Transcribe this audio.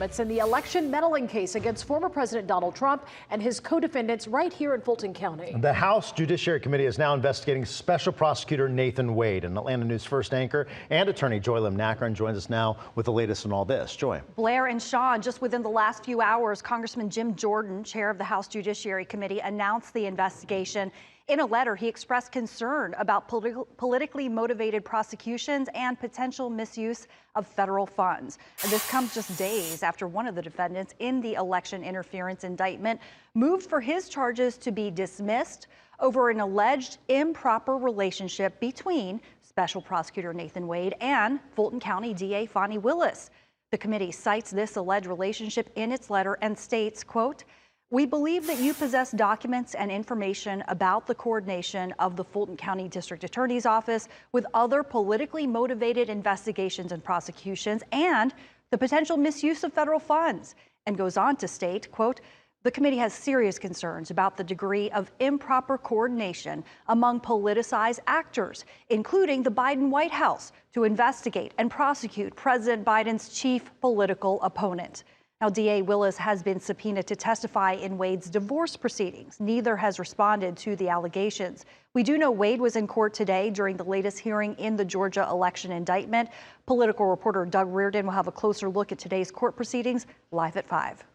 It's in the election meddling case against former President Donald Trump and his co-defendants right here in Fulton County. The House Judiciary Committee is now investigating Special Prosecutor Nathan Wade. And Atlanta News First anchor and attorney Joy Lim-Nakron joins us now with the latest on all this. Joy. Blair and Sean, just within the last few hours, Congressman Jim Jordan, chair of the House Judiciary Committee, announced the investigation. In a letter, he expressed concern about politically motivated prosecutions and potential misuse of federal funds. And this comes just days after one of the defendants in the election interference indictment moved for his charges to be dismissed over an alleged improper relationship between Special Prosecutor Nathan Wade and Fulton County DA Fani Willis. The committee cites this alleged relationship in its letter and states, quote, "We believe that you possess documents and information about the coordination of the Fulton County District Attorney's Office with other politically motivated investigations and prosecutions and the potential misuse of federal funds," and goes on to state, quote, "The committee has serious concerns about the degree of improper coordination among politicized actors, including the Biden White House, to investigate and prosecute President Biden's chief political opponent." Now, DA Willis has been subpoenaed to testify in Wade's divorce proceedings. Neither has responded to the allegations. We do know Wade was in court today during the latest hearing in the Georgia election indictment. Political reporter Doug Reardon will have a closer look at today's court proceedings live at 5.